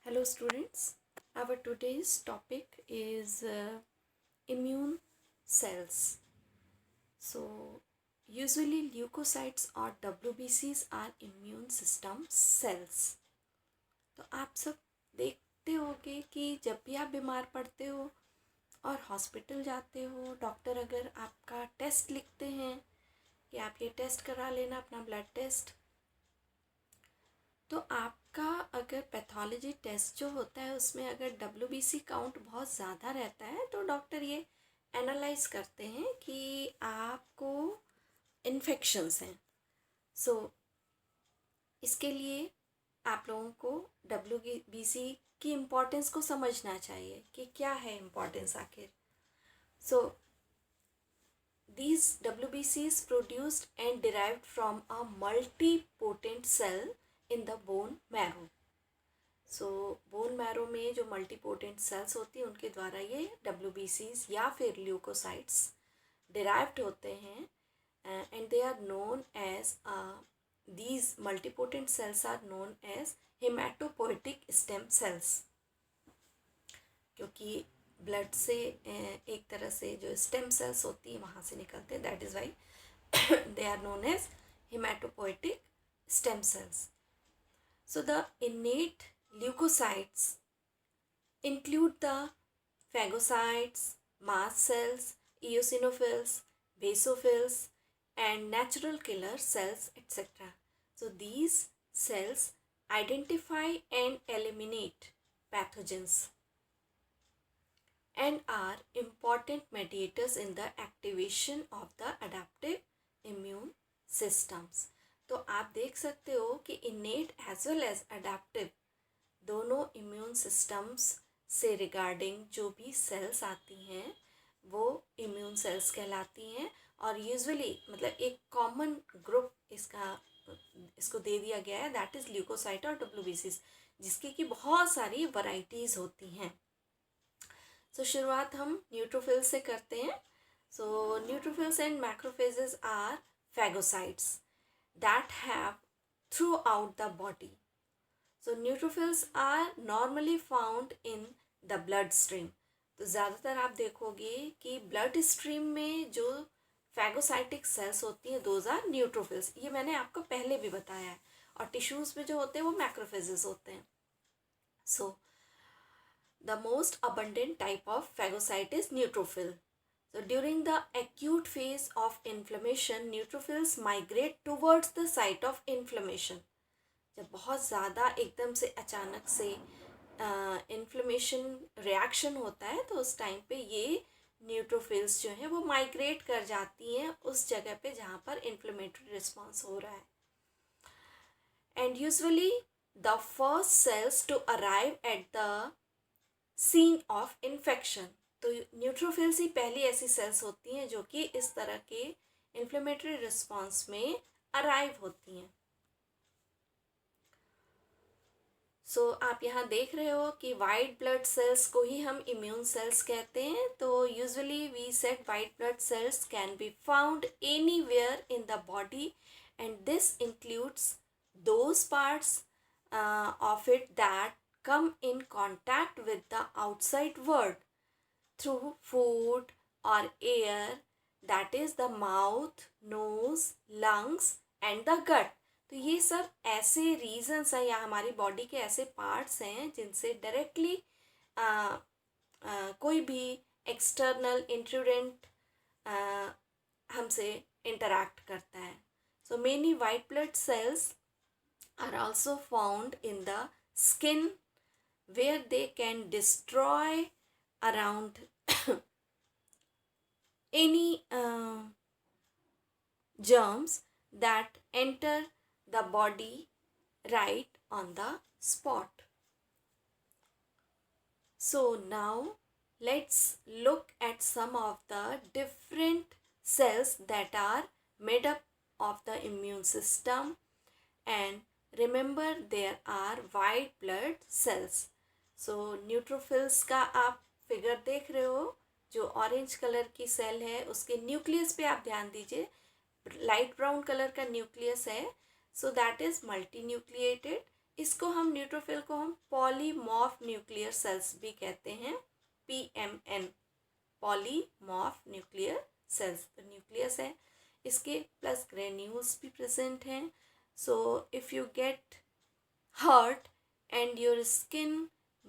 Hello students, our today's topic is immune cells. So usually leukocytes or WBCs are immune system cells. तो आप सब देखते होगे कि जब भी आप बीमार पड़ते हो और हॉस्पिटल जाते हो, डॉक्टर अगर आपका टेस्ट लिखते हैं कि आप ये टेस्ट करा लेना, अपना ब्लड टेस्ट, तो आपका अगर पैथोलॉजी टेस्ट जो होता है उसमें अगर WBC काउंट बहुत ज़्यादा रहता है तो डॉक्टर ये एनालाइज करते हैं कि आपको इन्फेक्शंस हैं। सो इसके लिए आप लोगों को WBC की इम्पोर्टेंस को समझना चाहिए कि क्या है इम्पोर्टेंस आखिर। सो these WBCs produced and derived from a multipotent cell in the bone marrow. So bone marrow में जो मल्टीपोटेंट सेल्स होती हैं उनके द्वारा ये WBCs या फिर ल्यूकोसाइट्स डिराइव्ड होते हैं and they are known as these multipotent cells are known as hematopoietic stem cells, क्योंकि ब्लड से एक तरह से जो स्टेम सेल्स होती हैं वहाँ से निकलते हैं, that is why they are known as hematopoietic stem cells. So the innate leukocytes include the phagocytes, mast cells, eosinophils, basophils, and natural killer cells, etc. So these cells identify and eliminate pathogens and are important mediators in the activation of the adaptive immune systems. तो आप देख सकते हो कि innate as well as adaptive दोनों immune systems से regarding जो भी सेल्स आती हैं वो इम्यून सेल्स कहलाती हैं, और यूजुअली मतलब एक कॉमन ग्रुप इसको दे दिया गया है, दैट इज़ ल्यूकोसाइट और WBCs, जिसकी कि बहुत सारी वैरायटीज़ होती हैं। सो शुरुआत हम न्यूट्रोफिल से करते हैं। So neutrophils and macrophages are phagocytes that have throughout the body. So neutrophils are normally found in the blood stream. तो ज़्यादातर आप देखोगे कि ब्लड स्ट्रीम में जो फैगोसाइटिक सेल्स होती हैं दोज आर न्यूट्रोफिल्स, ये मैंने आपको पहले भी बताया है, और टिश्यूज़ में जो होते हैं वो मैक्रोफेजेस होते हैं। सो the most abundant type of phagocyte is neutrophil. So during the acute phase of inflammation, neutrophils migrate towards the site of inflammation. जब बहुत ज़्यादा एकदम से अचानक से इन्फ्लेमेशन रिएक्शन होता है तो उस टाइम पे ये न्यूट्रोफिल्स जो हैं वो माइग्रेट कर जाती हैं उस जगह पे जहाँ पर इन्फ्लेमेटरी रिस्पॉन्स हो रहा है। And usually the first cells to arrive at the scene of infection, तो न्यूट्रोफिल्स ही पहली ऐसी सेल्स होती हैं जो कि इस तरह के इन्फ्लेमेटरी रिस्पॉन्स में अराइव होती हैं। सो आप यहाँ देख रहे हो कि वाइट ब्लड सेल्स को ही हम इम्यून सेल्स कहते हैं। तो usually we said white blood cells can be found anywhere in the body and this includes those parts of it that come in contact with the outside world through food or air, that is the mouth, nose, lungs and the gut. तो ये सब ऐसे regions हैं या हमारी body के ऐसे parts हैं जिनसे डायरेक्टली कोई भी एक्सटर्नल इंट्रूडेंट हमसे इंटरैक्ट करता है। So many white blood cells are also found in the skin where they can destroy around any germs that enter the body right on the spot. So now let's look at some of the different cells that are made up of the immune system, and remember there are white blood cells. So neutrophils का आप figure देख रहे हो, जो orange colour की cell है उसके nucleus पे आप ध्यान दीजिए, लाइट ब्राउन कलर का न्यूक्लियस है, so that is multi nucleated इसको हम न्यूट्रोफिल को हम पॉलीमॉर्फ न्यूक्लियर सेल्स भी कहते हैं, PMN, पॉलीमॉर्फ न्यूक्लियर सेल्स। तो न्यूक्लियस है इसके, प्लस ग्रेन्यूल्स भी प्रेजेंट हैं. So if you get hurt and your skin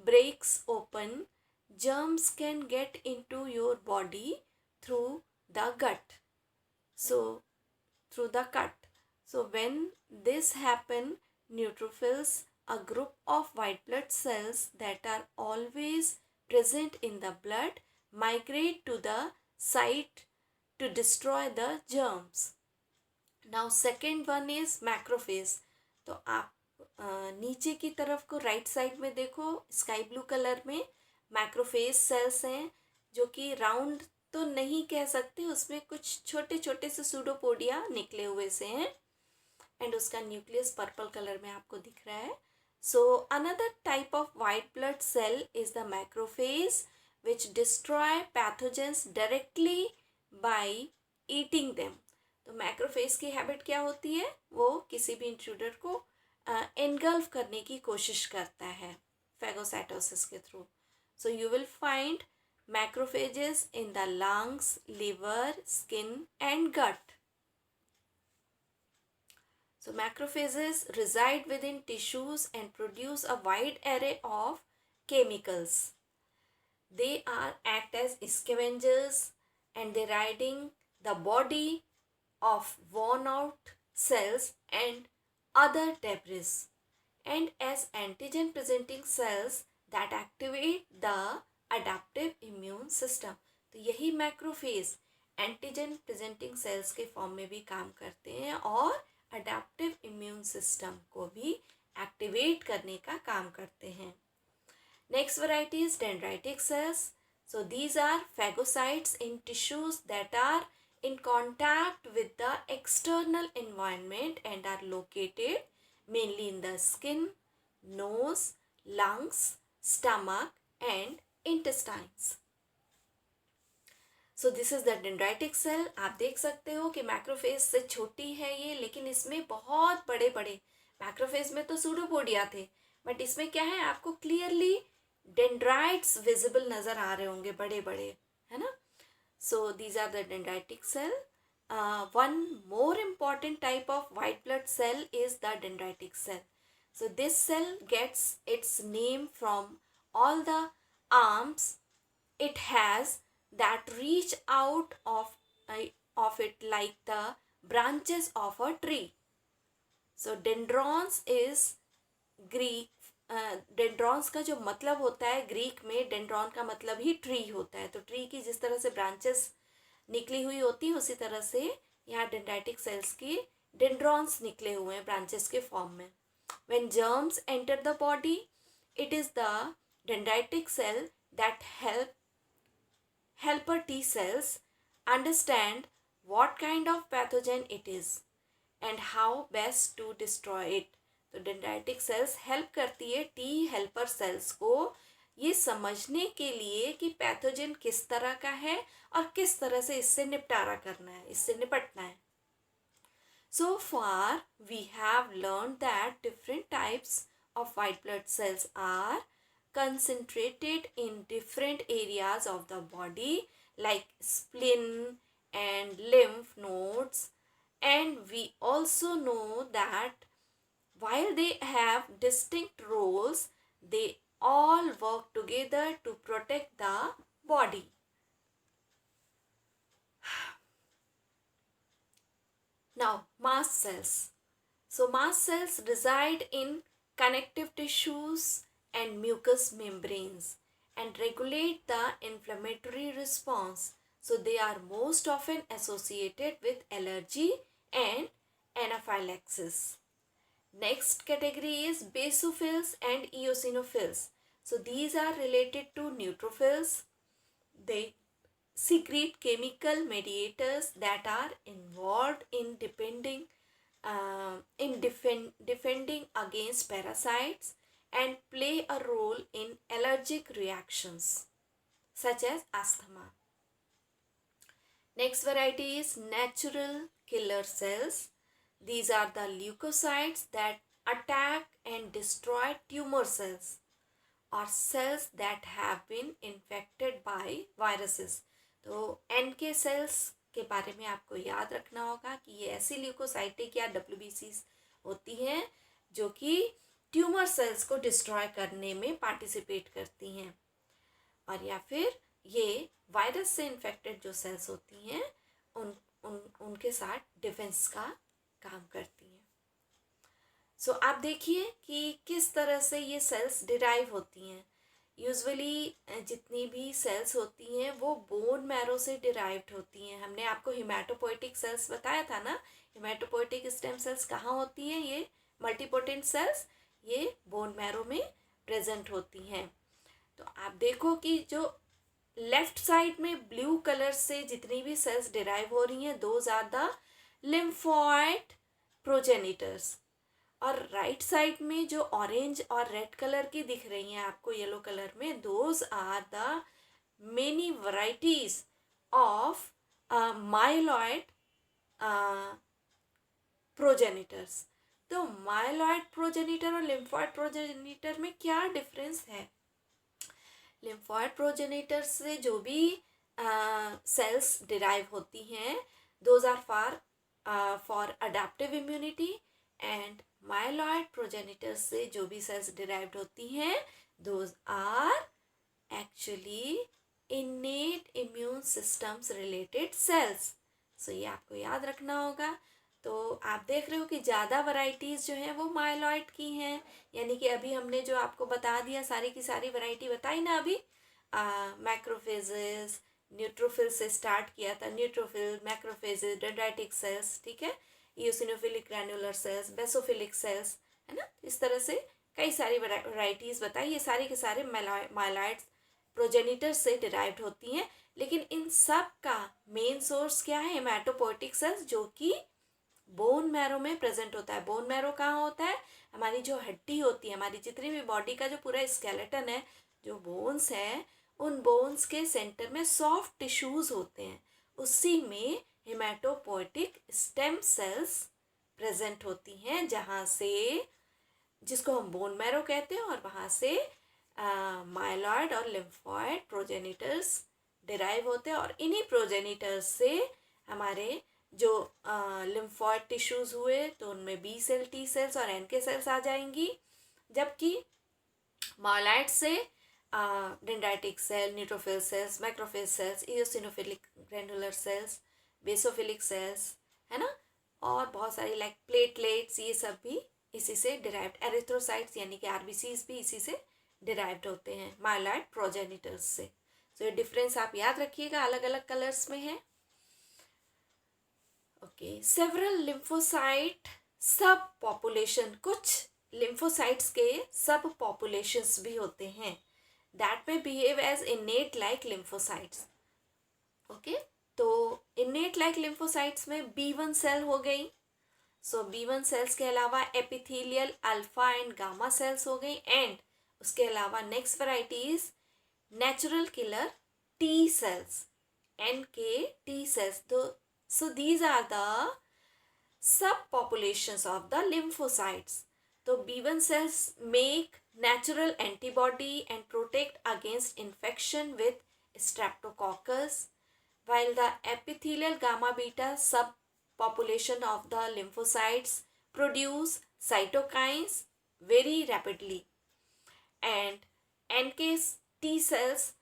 breaks open, germs can get into your body through the gut. So through the cut. So when this happen, neutrophils, a group of white blood cells that are always present in the blood, migrate to the site to destroy the germs. Now second one is macrophage. तो आप नीचे की तरफ को right side में देखो, sky blue colour में macrophage sales हैं, जो कि राउंड तो नहीं कह सकते, उसमें कुछ छोटे छोटे से सूडोपोडिया निकले हुए से हैं, एंड उसका न्यूक्लियस पर्पल कलर में आपको दिख रहा है. So another type of white blood cell is the macrophage which destroy pathogens directly by eating them. तो मैक्रोफेज की हैबिट क्या होती है, वो किसी भी इंट्रूडर को एनगल्फ करने की कोशिश करता है फैगोसाइटोसिस के through. So you will find macrophages in the lungs, liver, skin and gut. So macrophages reside within tissues and produce a wide array of chemicals. They act as scavengers and they riding the body of worn out cells and other debris, and as antigen presenting cells that activate the adaptive immune system. तो यही macrophage antigen presenting sales के form में भी काम करते हैं और adaptive immune system को भी एक्टिवेट करने का काम करते हैं. Next variety is dendritic cells. So these are phagocytes in tissues that are in contact with the external environment and are located mainly in the skin, nose, lungs, stomach and intestines. So this is the dendritic cell. आप देख सकते हो कि macrophage से छोटी है ये, लेकिन इसमें बहुत बड़े बड़े, मैक्रोफेज में तो सूडोपोडिया थे, बट इसमें क्या है, आपको क्लियरली डेंड्राइट्स विजिबल नज़र आ रहे होंगे, बड़े बड़े, है ना. So these are the dendritic cell. One more important type of white blood cell is the dendritic cell. So this cell gets its name from all the arms it has that reach out of it like the branches of a tree. So dendrons is Greek. Dendrons का जो मतलब होता है Greek में, dendron का मतलब ही tree होता है. तो ट्री की जिस तरह से ब्रांचेस निकली हुई होती हैं, उसी तरह से यहाँ डेंड्राइटिक सेल्स की डेंड्रॉन्स निकले हुए हैं ब्रांचेस के फॉर्म में. When germs enter the body, it is the dendritic cell that helper T cells understand what kind of pathogen it is and how best to destroy it. तो dendritic sales help करती है T helper cells को ये समझने के लिए कि pathogen किस तरह का है और किस तरह से इससे निपटारा करना है, इससे निपटना है. So far we have learned that different types of white blood cells are concentrated in different areas of the body like spleen and lymph nodes, and we also know that while they have distinct roles, they all work together to protect the body. Now, mast cells. So, mast cells reside in connective tissues and mucous membranes and regulate the inflammatory response. So, they are most often associated with allergy and anaphylaxis. Next category is basophils and eosinophils. So these are related to neutrophils. They secrete chemical mediators that are involved in defending against parasites and play a role in allergic reactions such as asthma. Next variety is natural killer cells. These are the leukocytes that attack and destroy tumor cells or cells that have been infected by viruses. तो NK cells के बारे में आपको याद रखना होगा कि ये ऐसी ल्यूकोसाइटिक या WBCs होती हैं जो कि ट्यूमर सेल्स को डिस्ट्रॉय करने में पार्टिसिपेट करती हैं, और या फिर ये वायरस से इन्फेक्टेड जो सेल्स होती हैं उनके साथ डिफेंस का काम करती हैं। सो आप देखिए कि किस तरह से ये सेल्स डिराइव होती हैं। यूजुअली जितनी भी सेल्स होती हैं वो बोन मैरो से डिराइव्ड होती हैं। हमने आपको हिमेटोपोइटिक सेल्स बताया था ना, हिमेटोपोइटिक स्टेम सेल्स कहाँ होती हैं, ये मल्टीपोटेंट सेल्स ये बोन मैरो में प्रेजेंट होती हैं। तो आप देखो कि जो लेफ्ट साइड में ब्लू कलर से जितनी भी सेल्स डिराइव हो रही हैं दोज आर द लिम्फोइड प्रोजेनिटर्स, और राइट साइड में जो ऑरेंज और रेड कलर की दिख रही हैं आपको येलो कलर में, those are the many varieties of myeloid progenitors. तो माइलॉइड प्रोजेनिटर और लिम्फोइड प्रोजेनिटर में क्या डिफरेंस है? लिम्फोइड प्रोजेनिटर से जो भी सेल्स डिराइव होती हैं those are for adaptive immunity, and myeloid progenitor से जो भी सेल्स डिराइव्ड होती हैं those are actually innate immune systems related cells. So ये आपको याद रखना होगा। तो आप देख रहे हो कि ज़्यादा वैरायटीज़ जो हैं वो माइलॉइड की हैं, यानी कि अभी हमने जो आपको बता दिया सारी की सारी वैरायटी बताई ना अभी, मैक्रोफेजेस, न्यूट्रोफिल से स्टार्ट किया था, न्यूट्रोफिल, मैक्रोफेजेस, डेंड्राइटिक सेल्स, ठीक है, eosinophilic granular cells, basophilic cells, है ना। इस तरह से कई सारी वैरायटीज़ बताई। ये सारी के सारे माइलॉइड प्रोजेनिटर से डिराइव्ड होती हैं, लेकिन इन सब का मेन सोर्स क्या है? हेमाटोपोइटिक सेल्स, जो कि बोन मैरो में प्रेजेंट होता है। बोन मैरो कहाँ होता है? हमारी जो हड्डी होती है, हमारी जितनी भी बॉडी का जो पूरा स्केलेटन है, जो बोन्स हैं, उन बोन्स के सेंटर में सॉफ्ट टिश्यूज होते हैं, उसी में हेमाटोपोइटिक स्टेम सेल्स प्रेजेंट होती हैं, जहाँ से, जिसको हम बोन मैरो कहते हैं, और वहाँ से माइलॉइड और लिम्फोइड प्रोजेनिटर्स डिराइव होते हैं, और इन्हीं प्रोजेनिटर्स से हमारे जो लिम्फोइड टिश्यूज हुए तो उनमें बी सेल, टी सेल्स और एनके सेल्स आ जाएंगी, जबकि माइलॉइड से dendritic cell, neutrophil cells, macrophage cells, eosinophilic granular cells, basophilic cells, है ना, और बहुत सारी लाइक प्लेटलेट्स, ये सब भी इसी से डिराइव्ड, एरिथ्रोसाइट्स यानी कि आरबीसीज भी इसी से डिराइव्ड होते हैं माइलॉइड प्रोजेनिटर्स से। तो ये डिफरेंस आप याद रखिएगा, अलग अलग कलर्स में है। Okay, several lymphocyte sub population, कुछ लिम्फोसाइट्स के सब पॉपुलेशंस भी होते हैं दैट में behave as innate like lymphocytes. Okay, तो इनेट लाइक लिम्फोसाइट्स में B1 सेल हो गई। सो B1 सेल्स के अलावा epithelial alpha and gamma cells हो गई, एंड उसके अलावा next varieties natural killer T cells, NK T cells. So these are the subpopulations of the lymphocytes. So B1 cells make natural antibody and protect against infection with streptococcus, while the epithelial gamma beta subpopulation of the lymphocytes produce cytokines very rapidly, and NK T cells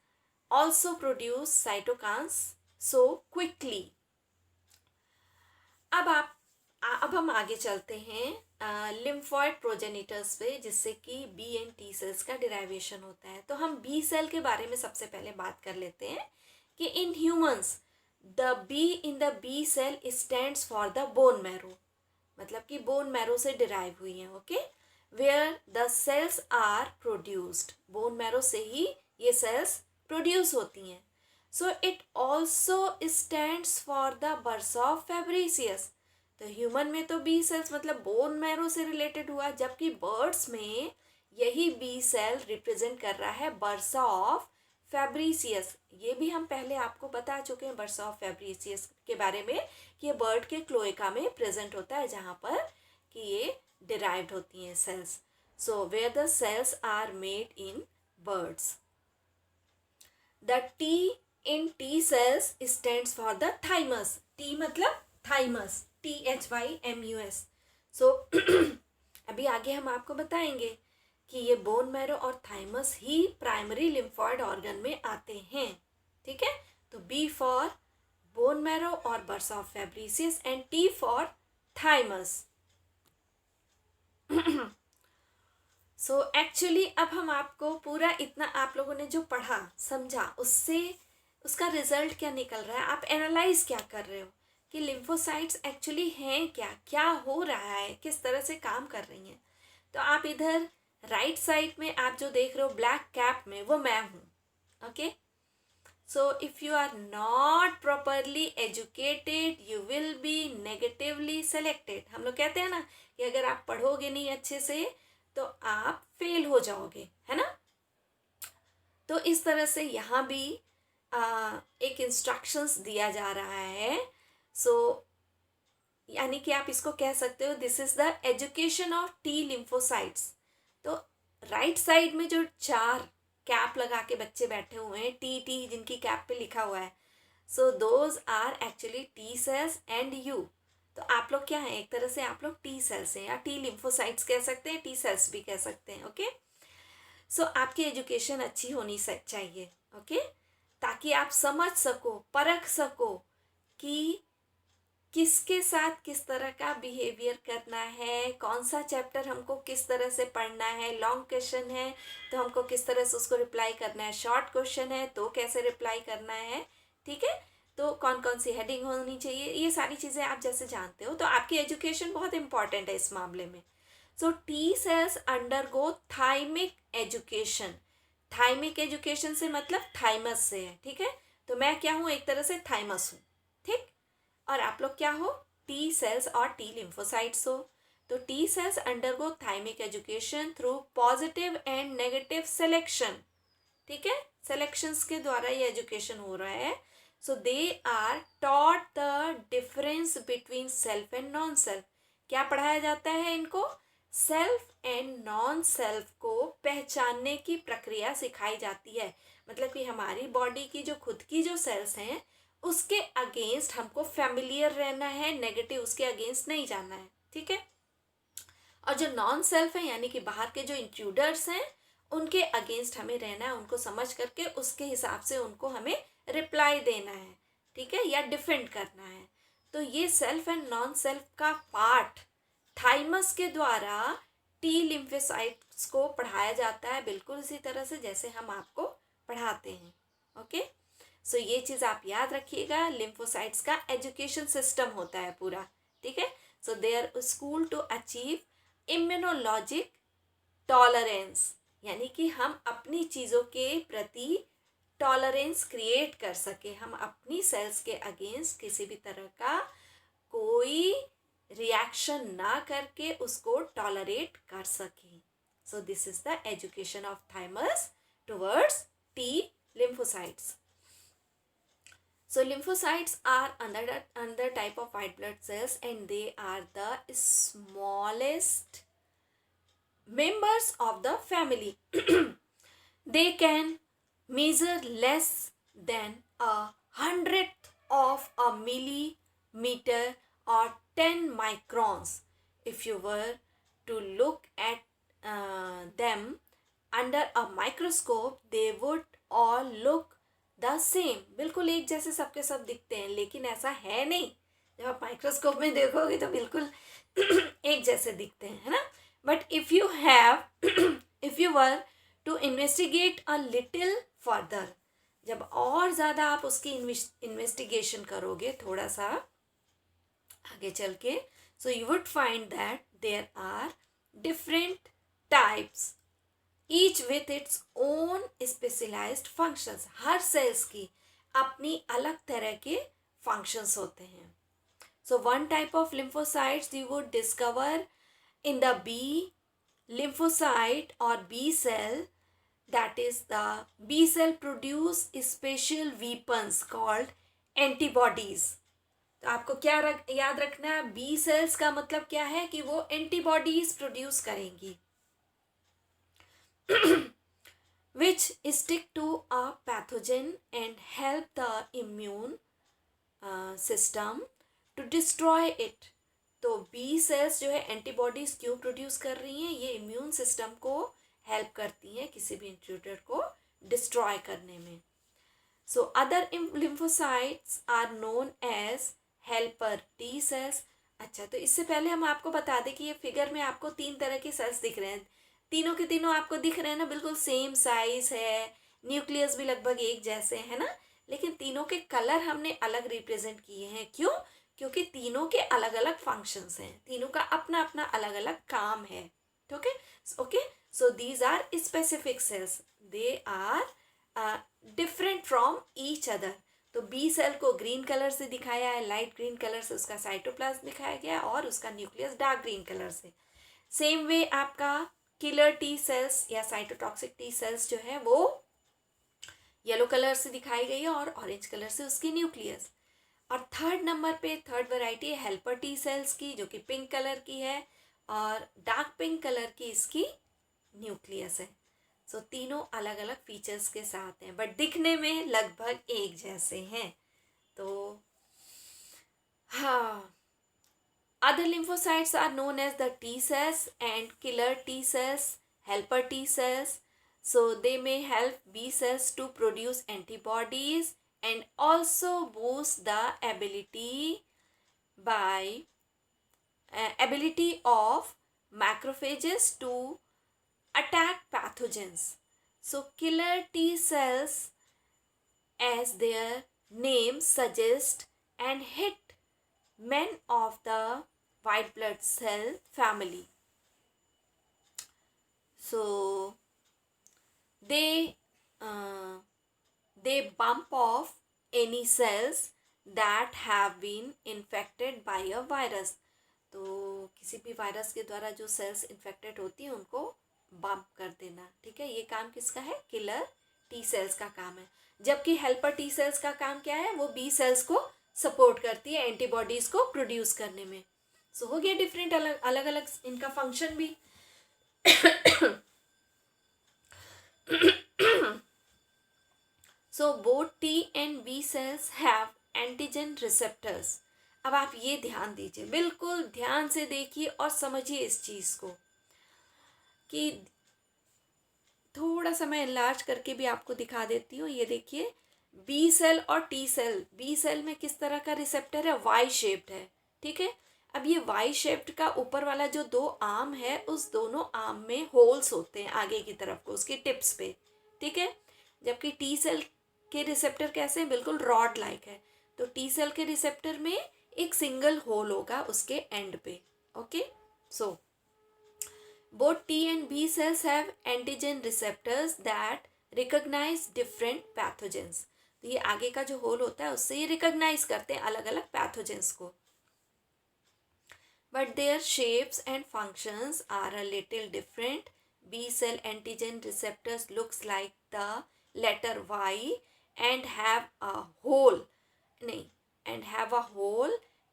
also produce cytokines so quickly. अब हम आगे चलते हैं lymphoid प्रोजेनिटर्स पे, जिससे कि B and T cells का derivation होता है। तो हम बी सेल के बारे में सबसे पहले बात कर लेते हैं कि in humans the B in the B cell stands for the bone marrow, मतलब कि बोन मैरो से डिराइव हुई हैं। Okay, where the cells are produced, bone marrow से ही ये सेल्स प्रोड्यूस होती हैं। So it also stands for the bursa of Fabricius. तो ह्यूमन में तो बी सेल्स मतलब बोन मैरो से रिलेटेड हुआ, जबकि बर्ड्स में यही बी सेल रिप्रेजेंट कर रहा है बर्सा ऑफ फैब्रिसियस। ये भी हम पहले आपको बता चुके हैं बर्सा ऑफ फैब्रिसियस के बारे में, कि ये बर्ड के क्लोएका में प्रेजेंट होता है, जहाँ पर कि ये डिराइव्ड होती हैं cells. So where the cells are made in birds. The T in T cells stands for the thymus. T मतलब थाइमस, THYMUS. सो अभी आगे हम आपको बताएंगे कि ये बोन मैरो और थाइमस ही प्राइमरी लिम्फॉइड ऑर्गन में आते हैं. ठीक है, तो बी फॉर बोन मैरो और bursa of Fabricius and T for thymus. So actually अब हम आपको पूरा इतना आप लोगों ने जो पढ़ा समझा उससे उसका रिजल्ट क्या निकल रहा है, आप एनालाइज क्या कर रहे हो कि लिम्फोसाइट्स एक्चुअली हैं क्या, क्या हो रहा है, किस तरह से काम कर रही हैं. तो आप इधर राइट साइड में आप जो देख रहे हो ब्लैक कैप में, वो मैं हूँ. Okay, so if you are not properly educated you will be negatively selected. हम लोग कहते हैं ना कि अगर आप पढ़ोगे नहीं अच्छे से तो आप फेल हो जाओगे, है ना. तो इस तरह से यहाँ भी एक इंस्ट्रक्शंस दिया जा रहा है. सो यानी कि आप इसको कह सकते हो this is the education of T lymphocytes. तो राइट साइड में जो 4 कैप लगा के बच्चे बैठे हुए हैं, टी जिनकी कैप पे लिखा हुआ है, so those are actually T cells and you. तो आप लोग क्या हैं, एक तरह से आप लोग टी सेल्स हैं या टी लिम्फोसाइट्स कह सकते हैं, टी सेल्स भी कह सकते हैं. ओके, सो आपकी एजुकेशन अच्छी होनी चाहिए. ओके, ताकि आप समझ सको, परख सको कि किसके साथ किस तरह का बिहेवियर करना है, कौन सा चैप्टर हमको किस तरह से पढ़ना है. लॉन्ग क्वेश्चन है तो हमको किस तरह से उसको रिप्लाई करना है, शॉर्ट क्वेश्चन है तो कैसे रिप्लाई करना है. ठीक है, तो कौन कौन सी हेडिंग होनी चाहिए, ये सारी चीज़ें आप जैसे जानते हो. तो आपकी एजुकेशन बहुत इंपॉर्टेंट है इस मामले में. So T cells undergo thymic education. Thymic education से मतलब थाइमस से है. ठीक है, तो मैं क्या हूँ, एक तरह से थाइमस हूँ. ठीक, और आप लोग क्या हो, टी सेल्स और टी लिम्फोसाइट्स हो. तो T cells undergo thymic education through positive and negative selection. ठीक है, सिलेक्शंस के द्वारा ये एजुकेशन हो रहा है. So they are taught the difference between self and non self. क्या पढ़ाया जाता है इनको, सेल्फ एंड नॉन सेल्फ को पहचानने की प्रक्रिया सिखाई जाती है. मतलब कि हमारी बॉडी की जो खुद की जो सेल्स हैं उसके अगेंस्ट हमको फैमिलियर रहना है, नेगेटिव उसके अगेंस्ट नहीं जाना है. ठीक है, और जो नॉन सेल्फ है यानी कि बाहर के जो इंट्रूडर्स हैं उनके अगेंस्ट हमें रहना है, उनको समझ करके उसके हिसाब से उनको हमें रिप्लाई देना है. ठीक है, या डिफेंड करना है. तो ये सेल्फ एंड नॉन सेल्फ का पार्ट थाइमस के द्वारा टी लिम्फोसाइट्स को पढ़ाया जाता है, बिल्कुल इसी तरह से जैसे हम आपको पढ़ाते हैं. ओके, सो ये चीज़ आप याद रखिएगा, लिम्फोसाइट्स का एजुकेशन सिस्टम होता है पूरा. ठीक है, so they are school to achieve immunologic tolerance. यानी कि हम अपनी चीज़ों के प्रति टॉलरेंस क्रिएट कर सके, हम अपनी सेल्स के अगेंस्ट किसी भी तरह का कोई रिएक्शन ना करके उसको टॉलरेट कर सके. So this is the education of thymus towards T lymphocytes. So lymphocytes are another type of white blood cells and they are the smallest members of the family. They can measure less than 100th of a millimeter or 10 microns. If you were to look at them under a microscope they would all look the same. बिल्कुल एक जैसे सबके सब दिखते हैं, लेकिन ऐसा है नहीं. जब आप माइक्रोस्कोप में देखोगे तो बिल्कुल एक जैसे दिखते हैं, है ना. But if you were to investigate a little further, जब और ज़्यादा आप उसकी इन्वेस्टिगेशन करोगे थोड़ा सा आगे चल के, so you would find that there are different types each with its own specialised functions. हर सेल्स की अपनी अलग तरह के फंक्शंस होते हैं. So one type of lymphocytes you would discover in the B lymphocyte or B cell, that is the B cell produce special weapons called antibodies. तो आपको क्या याद रखना है, बी सेल्स का मतलब क्या है कि वो एंटीबॉडीज प्रोड्यूस करेंगी which stick to a pathogen and help the immune system to destroy it. तो बी सेल्स जो है एंटीबॉडीज क्यों प्रोड्यूस कर रही हैं, ये इम्यून सिस्टम को हेल्प करती हैं किसी भी इंट्रूडर को डिस्ट्रॉय करने में. So other lymphocytes are known as helper T cells. अच्छा, तो इससे पहले हम आपको बता दें कि ये फिगर में आपको 3 तरह के सेल्स दिख रहे हैं. तीनों के तीनों आपको दिख रहे हैं ना, बिल्कुल सेम साइज है, न्यूक्लियस भी लगभग एक जैसे है ना, लेकिन तीनों के कलर हमने अलग रिप्रेजेंट किए हैं. क्यों? क्योंकि तीनों के अलग अलग फंक्शंस हैं, तीनों का अपना अपना अलग अलग काम है. Okay, so these are specific cells, they are different from each other. तो बी सेल को ग्रीन कलर से दिखाया है, लाइट ग्रीन कलर से उसका साइटोप्लाज्म दिखाया गया और उसका न्यूक्लियस डार्क ग्रीन कलर से. सेम वे आपका किलर टी सेल्स या साइटोटॉक्सिक टी सेल्स जो है वो येलो कलर से दिखाई गई है और ऑरेंज कलर से उसकी न्यूक्लियस. और थर्ड नंबर पे थर्ड वैरायटी है हेल्पर टी सेल्स की, जो कि पिंक कलर की है और डार्क पिंक कलर की इसकी न्यूक्लियस है. सो तीनों अलग अलग फीचर्स के साथ हैं बट दिखने में लगभग एक जैसे हैं. तो हाँ, other lymphocytes are known as the T cells and killer T cells, helper T cells. So they may help B cells to produce antibodies and also boost the ability of macrophages to attack pathogens. So killer T cells, as their name suggests, and hit men of the white blood cell family. So they bump off any cells that have been infected by a virus. तो किसी भी virus के द्वारा जो sales infected होती हैं उनको bump कर देना. ठीक है, ये काम किसका है? किलर टी सेल्स का काम है. जबकि हेल्पर टी सेल्स का काम क्या है? वो बी सेल्स को सपोर्ट करती है एंटीबॉडीज को प्रोड्यूस करने में. सो हो गया डिफरेंट, अलग अलग इनका फंक्शन भी. So both T and B cells have antigen receptors. अब आप ये ध्यान दीजिए, बिल्कुल ध्यान से देखिए और समझिए इस चीज को कि थोड़ा सा मैं एनलार्ज करके भी आपको दिखा देती हूँ. ये देखिए, बी सेल और टी सेल, बी सेल में किस तरह का रिसेप्टर है? वाई शेप्ड है. ठीक है, अब ये वाई शेप्ड का ऊपर वाला जो 2 आर्म है, उस दोनों आर्म में होल्स होते हैं आगे की तरफ को, उसकी टिप्स पे. ठीक है, जबकि टी सेल के रिसेप्टर कैसे हैं? बिल्कुल रॉड लाइक है. तो टी सेल के रिसेप्टर में एक सिंगल होल होगा उसके एंड पे. Okay, so both T and B cells have antigen receptors that recognize different pathogens. तो ये आगे का जो होल होता है उससे ये रिकॉग्नाइज करते हैं अलग अलग पैथोजेंस को. But their shapes and functions are a little different. B cell antigen receptors looks like the letter Y and have a hole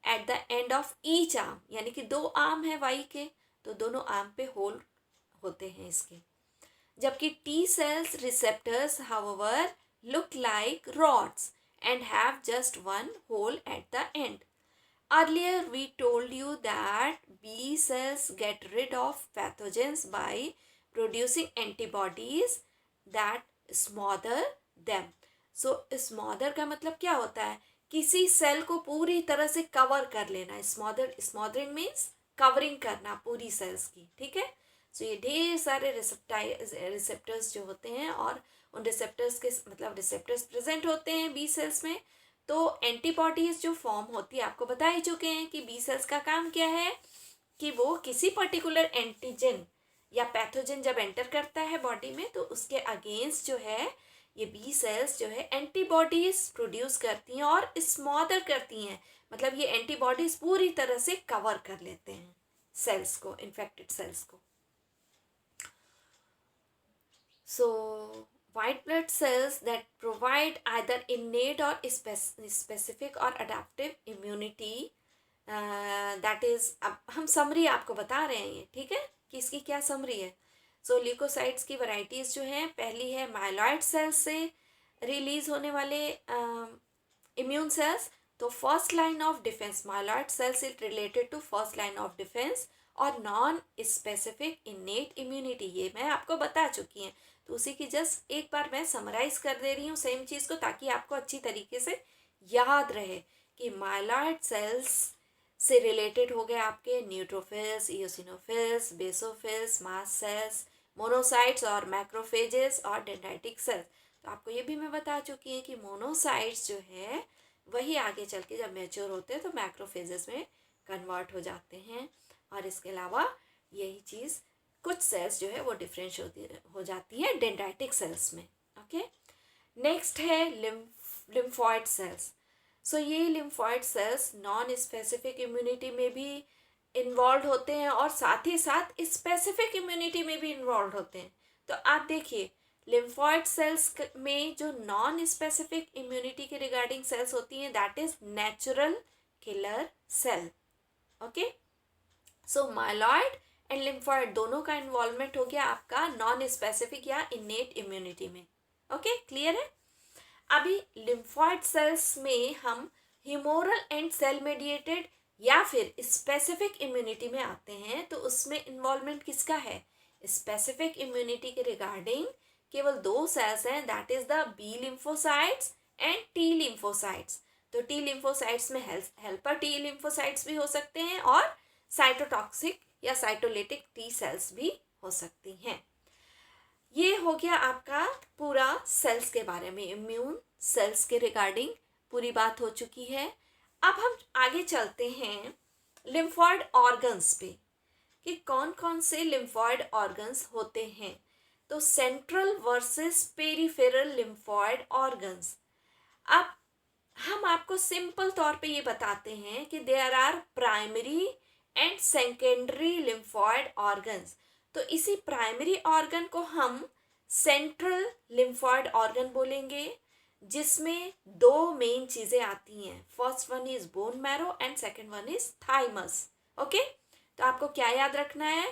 at the end of each arm. यानी कि 2 आर्म है Y के, तो दोनों arm पे whole होते हैं इसके. जबकि T cells receptors however look like rods and have just one hole at the end. Earlier we told you that B cells get rid of pathogens by producing antibodies that smother them. So smother का मतलब क्या होता है? किसी cell को पूरी तरह से कवर कर लेना. स्मॉदरिंग मीन्स कवरिंग करना पूरी सेल्स की. ठीक है, सो ये ढेर सारे रिसेप्टर्स जो होते हैं और उन रिसेप्टर्स के मतलब रिसेप्टर्स प्रेजेंट होते हैं बी सेल्स में. तो एंटीबॉडीज जो फॉर्म होती है, आपको बता ही चुके हैं कि बी सेल्स का काम क्या है कि वो किसी पर्टिकुलर एंटीजन या पैथोजन जब एंटर करता है बॉडी में तो उसके अगेंस्ट जो है ये बी सेल्स जो है एंटीबॉडीज प्रोड्यूस करती हैं और स्मॉदर करती हैं. मतलब ये एंटीबॉडीज पूरी तरह से कवर कर लेते हैं सेल्स को, इन्फेक्टेड सेल्स को. सो white blood cells that provide either innate or specific or adaptive immunity, that is, अब हम समरी आपको बता रहे हैं ये, ठीक है, कि इसकी क्या समरी है. सो ल्यूकोसाइट्स की वैरायटीज जो हैं, पहली है माइलॉइड सेल्स से रिलीज होने वाले इम्यून सेल्स. तो first line of defence, myeloid cells is related to first line of defence और नॉन स्पेसिफिक इनेट इम्यूनिटी, ये मैं आपको बता चुकी हैं. तो उसी की जस्ट एक बार मैं समराइज कर दे रही हूँ सेम चीज़ को, ताकि आपको अच्छी तरीके से याद रहे कि माइलॉइड सेल्स से रिलेटेड हो गए आपके neutrophils, eosinophils, basophils, mast cells, monocytes और मैक्रोफेजेस और डेंड्राइटिक सेल्स. तो आपको ये भी मैं बता चुकी हूँ कि मोनोसाइट्स जो है वही आगे चल के जब मैच्योर होते हैं तो मैक्रोफेजेस में कन्वर्ट हो जाते हैं. और इसके अलावा यही चीज़ कुछ सेल्स जो है वो डिफरेंशिएट हो जाती है डेंड्राइटिक सेल्स में. ओके, नेक्स्ट है लिम्फॉइड सेल्स. सो ये lymphoid sales non specific immunity में भी इन्वॉल्व होते हैं और साथ ही साथ स्पेसिफिक इम्यूनिटी में भी इन्वॉल्व होते हैं. तो आप देखिए, लिम्फॉइड सेल्स में जो नॉन स्पेसिफिक इम्यूनिटी के रिगार्डिंग सेल्स होती हैं, that is natural killer cell. Okay, so myeloid and lymphoid दोनों का इन्वॉल्वमेंट हो गया आपका नॉन स्पेसिफिक या इनेट इम्यूनिटी में. ओके, क्लियर है. अभी लिम्फॉइड सेल्स में हम ह्यूमोरल एंड सेल मेडिएटेड या फिर स्पेसिफिक इम्यूनिटी में आते हैं. तो उसमें इन्वॉल्वमेंट किसका है? स्पेसिफिक इम्यूनिटी के रिगार्डिंग केवल दो सेल्स हैं, that is the B lymphocytes and T lymphocytes. तो टी लिम्फोसाइट्स में हेल्पर टी लिम्फोसाइट्स भी हो सकते हैं और साइटोटॉक्सिक या साइटोलिटिक टी सेल्स भी हो सकती हैं. ये हो गया आपका पूरा सेल्स के बारे में, इम्यून सेल्स के रिगार्डिंग पूरी बात हो चुकी है. अब हम आगे चलते हैं लिम्फॉइड ऑर्गन्स पे कि कौन कौन से लिम्फॉइड ऑर्गन्स होते हैं. तो central versus peripheral lymphoid organs. अब हम आपको सिंपल तौर पे ये बताते हैं कि there are primary and secondary lymphoid organs. तो इसी प्राइमरी ऑर्गन को हम सेंट्रल लिम्फॉइड ऑर्गन बोलेंगे, जिसमें दो मेन चीज़ें आती हैं. First one is bone marrow and second one is thymus. Okay, तो आपको क्या याद रखना है?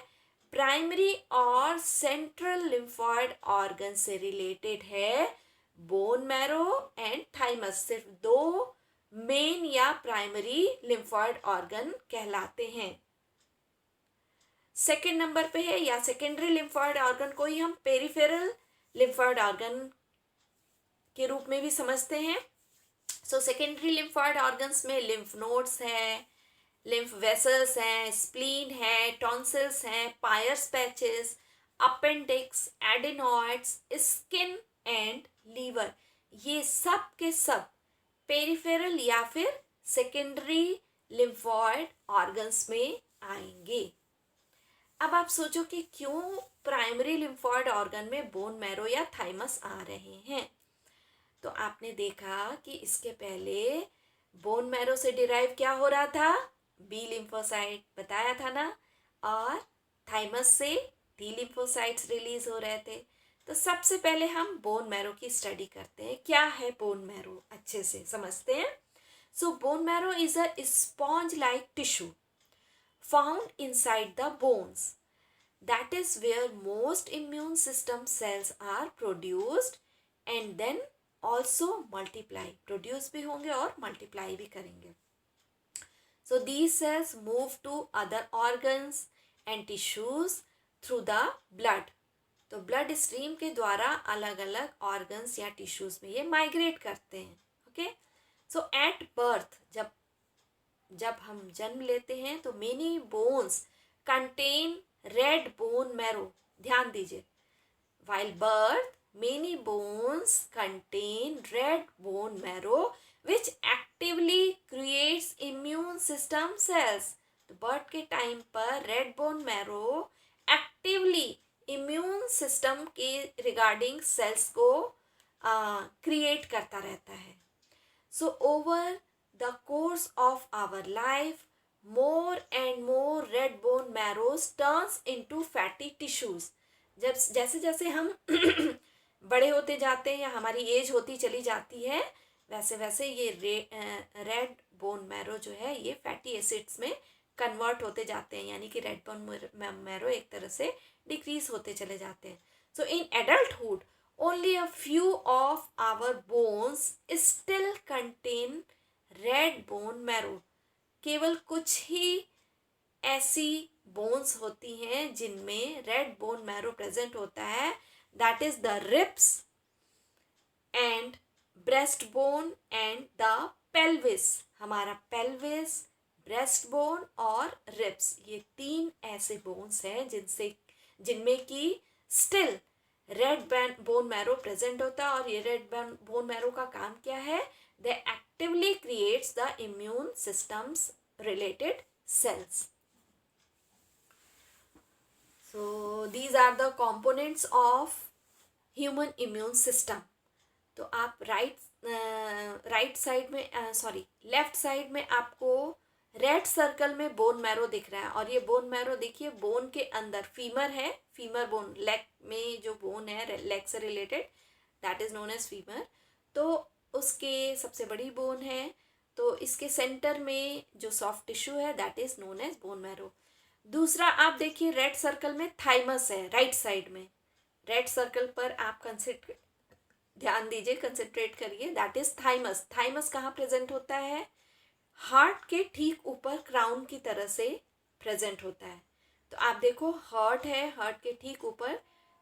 प्राइमरी और सेंट्रल लिम्फॉइड ऑर्गन से रिलेटेड है बोन मैरो एंड थाइमस. सिर्फ दो मेन या प्राइमरी लिम्फॉइड ऑर्गन कहलाते हैं. सेकेंड नंबर पे है या सेकेंडरी लिम्फॉइड ऑर्गन को ही हम पेरिफेरल लिम्फॉइड ऑर्गन के रूप में भी समझते हैं. सो सेकेंडरी लिम्फॉइड ऑर्गन्स में लिम्फ नोड्स है, लिम्फ वेसल्स हैं, स्प्लीन है, टॉन्सिल्स हैं, Peyer's patches, appendix, adenoids, skin and liver. ये सब के सब पेरिफेरल या फिर सेकेंडरी लिम्फॉइड ऑर्गन्स में आएंगे. अब आप सोचो कि क्यों प्राइमरी लिम्फॉइड ऑर्गन में बोन मैरो या थाइमस आ रहे हैं. तो आपने देखा कि इसके पहले बोन मैरो से डिराइव क्या हो रहा था? बी लिम्फोसाइट, बताया था ना. और थाइमस से टी लिम्फोसाइट्स रिलीज हो रहे थे. तो सबसे पहले हम बोन मैरो की स्टडी करते हैं. क्या है बोन मैरो, अच्छे से समझते हैं. So bone marrow is a sponge like tissue found inside the bones. That is where most immune system cells are produced and then also multiply. Produce भी होंगे और multiply भी करेंगे. So these cells move to other organs and tissues through the blood. तो blood stream के द्वारा अलग अलग organs या tissues में ये migrate करते हैं. Okay? So at birth, जब हम जन्म लेते हैं तो many bones contain red bone marrow. ध्यान दीजिए, while birth many bones contain red bone marrow which actively creates immune system cells. तो बर्थ के टाइम पर red bone marrow actively immune system के रिगार्डिंग सेल्स को क्रिएट करता रहता है. So over the course of our life, more and more red bone marrows turns into fatty tissues. जैसे जैसे हम बड़े होते जाते हैं या हमारी एज होती चली जाती है, वैसे वैसे ये रेड बोन मैरो जो है ये फैटी एसिड्स में कन्वर्ट होते जाते हैं, यानी कि रेड बोन मैरो एक तरह से डिक्रीज होते चले जाते हैं. So in adulthood only a few of our bones still contain red bone marrow. केवल कुछ ही ऐसी बोन्स होती हैं जिनमें रेड बोन मैरो प्रेजेंट होता है. That is the ribs and breast bone and the pelvis. हमारा पेल्विस, ब्रेस्ट बोन और रिब्स, ये 3 ऐसे बोन्स हैं जिनमें कि still red bone marrow present होता है. और ये रेड बोन मैरो का काम क्या है? They actively creates the immune systems related cells. So these are the components of human immune system. तो आप राइट साइड में लेफ्ट साइड में आपको रेड सर्कल में बोन मैरो दिख रहा है. और ये बोन मैरो देखिए, बोन के अंदर फीमर है, फीमर बोन, लेग में जो बोन है लेग से related, that is known as femur. तो उसके सबसे बड़ी बोन है. तो इसके सेंटर में जो सॉफ्ट टिश्यू है that is known as bone marrow. दूसरा आप देखिए रेड सर्कल में थाइमस है राइट साइड में. रेड सर्कल पर आप ध्यान दीजिए, कंसंट्रेट करिए. That is thymus. थाइमस कहाँ प्रेजेंट होता है? हार्ट के ठीक ऊपर क्राउन की तरह से प्रेजेंट होता है. तो आप देखो हार्ट है, हार्ट के ठीक ऊपर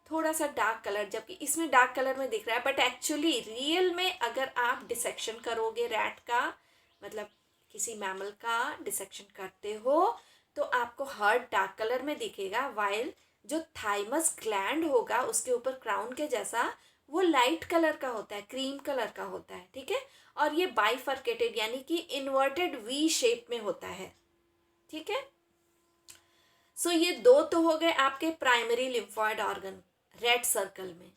थोड़ा सा डार्क कलर, जबकि इसमें डार्क कलर में दिख रहा है, बट एक्चुअली रियल में अगर आप डिसेक्शन करोगे रैट का, मतलब किसी मैमल का डिसेक्शन करते हो, तो आपको हार्ट डार्क कलर में दिखेगा, वाइल जो थाइमस ग्लैंड होगा उसके ऊपर क्राउन के जैसा वो लाइट कलर का होता है, क्रीम कलर का होता है. ठीक है. और ये बाइफर्केटेड यानी कि इन्वर्टेड वी शेप में होता है. ठीक है. सो ये 2 तो हो गए आपके primary lymphoid organ red circle में.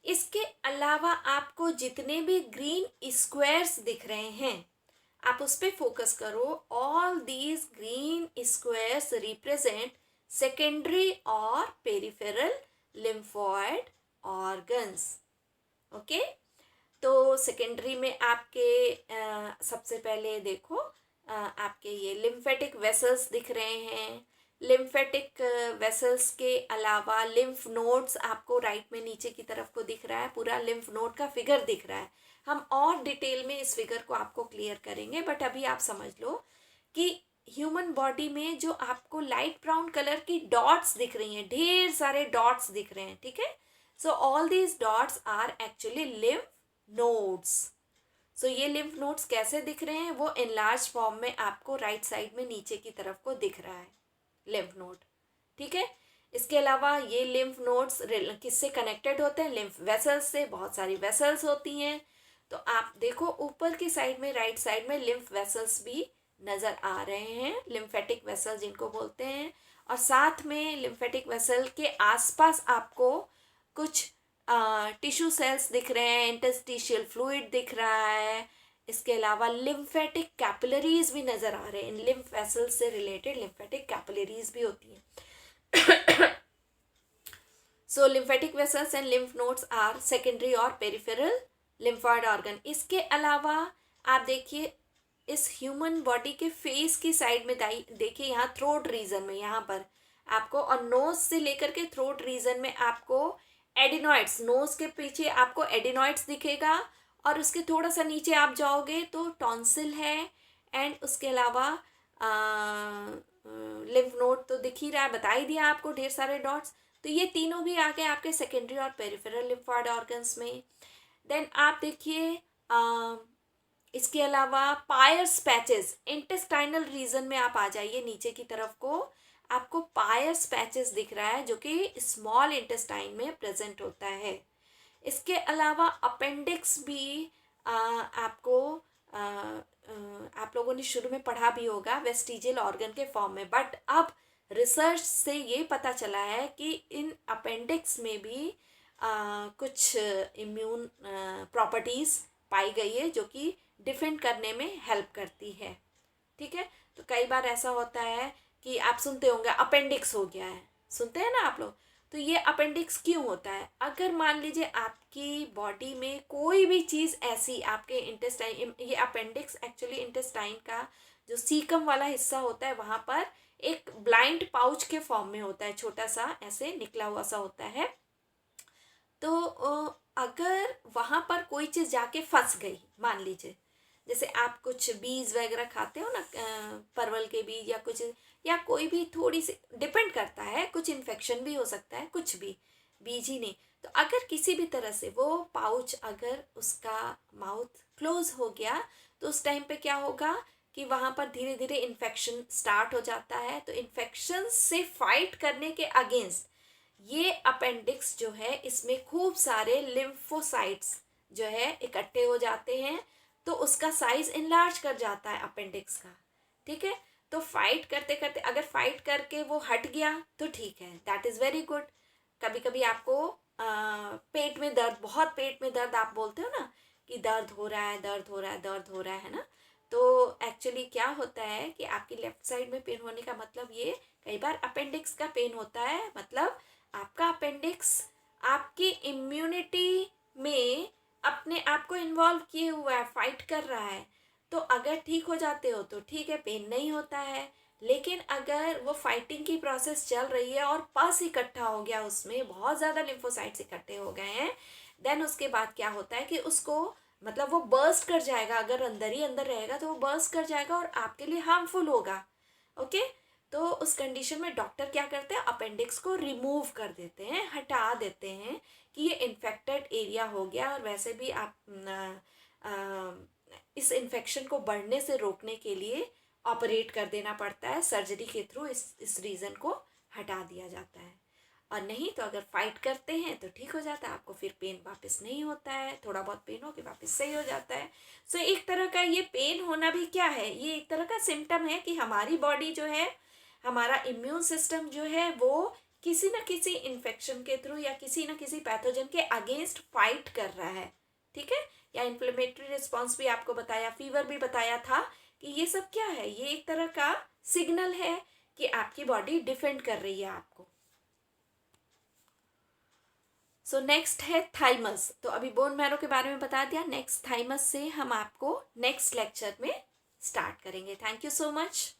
इसके अलावा आपको जितने भी ग्रीन स्क्वायर्स दिख रहे हैं आप उस पर फोकस करो. All these green squares represent secondary और पेरिफेरल लिम्फॉइड ऑर्गन्स. ओके. तो सेकेंडरी में आपके सबसे पहले देखो आपके ये लिम्फेटिक वेसल्स दिख रहे हैं. लिम्फेटिक वेसल्स के अलावा लिम्फ नोड्स आपको राइट में नीचे की तरफ को दिख रहा है. पूरा लिम्फ नोड का फिगर दिख रहा है. हम और डिटेल में इस फिगर को आपको क्लियर करेंगे, बट अभी आप समझ लो कि ह्यूमन बॉडी में जो आपको लाइट ब्राउन कलर की डॉट्स दिख रही हैं, ढेर सारे डॉट्स दिख रहे हैं. ठीक है. So all these dots are actually lymph nodes. So ये लिम्फ नोड्स कैसे दिख रहे हैं? वो एनलार्ज फॉर्म में आपको राइट साइड में नीचे की तरफ को दिख रहा है लिम्फ नोड. ठीक है. इसके अलावा ये लिम्फ नोड्स किससे कनेक्टेड होते हैं? लिम्फ वेसल्स से. बहुत सारी वेसल्स होती हैं. तो आप देखो ऊपर की साइड में राइट साइड में लिम्फ वेसल्स भी नज़र आ रहे हैं, लिम्फेटिक वेसल जिनको बोलते हैं. और साथ में लिम्फेटिक वेसल के आसपास आपको कुछ टिश्यू सेल्स दिख रहे हैं, इंटरस्टिशियल फ्लूइड दिख रहा है. इसके अलावा लिम्फेटिक कैपिलरीज भी नज़र आ रहे हैं. इन लिम्फ वेसल्स से रिलेटेड लिम्फेटिक कैपिलरीज भी होती हैं. So lymphatic vessels and lymph nodes are secondary और पेरिफेरल लिम्फॉइड ऑर्गन. इसके अलावा आप देखिए इस ह्यूमन बॉडी के फेस की साइड में देखिए यहाँ थ्रोट रीजन में, यहाँ पर आपको, और नोज से लेकर के थ्रोट रीजन में आपको एडिनॉइड्स, नोज के पीछे आपको एडिनॉइड्स दिखेगा. और उसके थोड़ा सा नीचे आप जाओगे तो टॉन्सिल है. एंड उसके अलावा लिम्फ नोड तो दिख ही रहा है, बता ही दिया आपको, ढेर सारे डॉट्स. तो ये तीनों भी आ गए आपके सेकेंडरी और पेरिफेरल लिम्फॉइड ऑर्गन्स में. देन आप देखिए इसके अलावा पायर्स पैचेस, इंटेस्टाइनल रीजन में आप आ जाइए नीचे की तरफ को, आपको पायर्स पैचेस दिख रहा है जो कि स्मॉल इंटेस्टाइन में प्रेजेंट होता है. इसके अलावा अपेंडिक्स भी आपको आप लोगों ने शुरू में पढ़ा भी होगा वेस्टिजियल ऑर्गन के फॉर्म में, बट अब रिसर्च से ये पता चला है कि इन अपेंडिक्स में भी कुछ इम्यून प्रॉपर्टीज़ पाई गई है जो कि डिफेंड करने में हेल्प करती है. ठीक है. तो कई बार ऐसा होता है कि आप सुनते होंगे अपेंडिक्स हो गया है, सुनते हैं ना आप लोग. तो ये अपेंडिक्स क्यों होता है? अगर मान लीजिए आपकी बॉडी में कोई भी चीज़ ऐसी आपके इंटेस्टाइन, ये अपेंडिक्स एक्चुअली इंटेस्टाइन का जो सीकम वाला हिस्सा होता है वहाँ पर एक ब्लाइंड पाउच के फॉर्म में होता है, छोटा सा ऐसे निकला हुआ सा होता है। तो अगर वहाँ पर कोई चीज़ जाके फंस गई, मान लीजिए जैसे आप कुछ बीज वगैरह खाते हो ना, परवल के बीज या कुछ, या कोई भी थोड़ी सी, डिपेंड करता है, कुछ इन्फेक्शन भी हो सकता है, कुछ भी, बीज ही नहीं। तो अगर किसी भी तरह से वो पाउच, अगर उसका माउथ क्लोज हो गया, तो उस टाइम पे क्या होगा कि वहाँ पर धीरे धीरे इन्फेक्शन स्टार्ट हो जाता है। तो इन्फेक्शन से फाइट करने के अगेंस्ट ये अपेंडिक्स जो है, इसमें खूब सारे लिम्फोसाइट्स जो है इकट्ठे हो जाते हैं, तो उसका साइज इनलार्ज कर जाता है अपेंडिक्स का। ठीक है, तो फाइट करते करते अगर फाइट करके वो हट गया तो ठीक है, दैट इज़ वेरी गुड। कभी कभी आपको पेट में दर्द, बहुत पेट में दर्द आप बोलते हो ना कि दर्द हो रहा है, दर्द हो रहा है, दर्द हो रहा है ना, तो एक्चुअली क्या होता है कि आपकी लेफ्ट साइड में पेन होने का मतलब ये कई बार अपेंडिक्स का पेन होता है। मतलब आपका अपेंडिक्स आपकी इम्यूनिटी में अपने आप को इन्वॉल्व किए हुआ है, फाइट कर रहा है। तो अगर ठीक हो जाते हो तो ठीक है, पेन नहीं होता है। लेकिन अगर वो फाइटिंग की प्रोसेस चल रही है और पस इकट्ठा हो गया, उसमें बहुत ज़्यादा लिम्फोसाइट्स इकट्ठे हो गए हैं, देन उसके बाद क्या होता है कि उसको, मतलब वो बर्स्ट कर जाएगा, अगर अंदर ही अंदर रहेगा तो वो बर्स्ट कर जाएगा और आपके लिए हार्मफुल होगा। ओके, तो उस कंडीशन में डॉक्टर क्या करते हैं, अपेंडिक्स को रिमूव कर देते हैं, हटा देते हैं कि ये इन्फेक्टेड एरिया हो गया। और वैसे भी आप इस इन्फेक्शन को बढ़ने से रोकने के लिए ऑपरेट कर देना पड़ता है, सर्जरी के थ्रू इस रीज़न को हटा दिया जाता है। और नहीं तो अगर फाइट करते हैं तो ठीक हो जाता है, आपको फिर पेन वापस नहीं होता है, थोड़ा बहुत पेन हो के वापस सही हो जाता है। सो एक तरह का ये पेन होना भी क्या है, ये एक तरह का सिम्टम है कि हमारी बॉडी जो है, हमारा इम्यून सिस्टम जो है वो किसी न किसी इन्फेक्शन के थ्रू या किसी न किसी पैथोजन के अगेंस्ट फाइट कर रहा है। ठीक है, या इन्फ्लेमेटरी रिस्पॉन्स भी आपको बताया, फीवर भी बताया था कि ये सब क्या है, ये एक तरह का सिग्नल है कि आपकी बॉडी डिफेंड कर रही है आपको। सो नेक्स्ट है थाइमस। तो अभी बोन मैरो के बारे में बता दिया, नेक्स्ट थाइमस से हम आपको नेक्स्ट लेक्चर में स्टार्ट करेंगे। Thank you so much.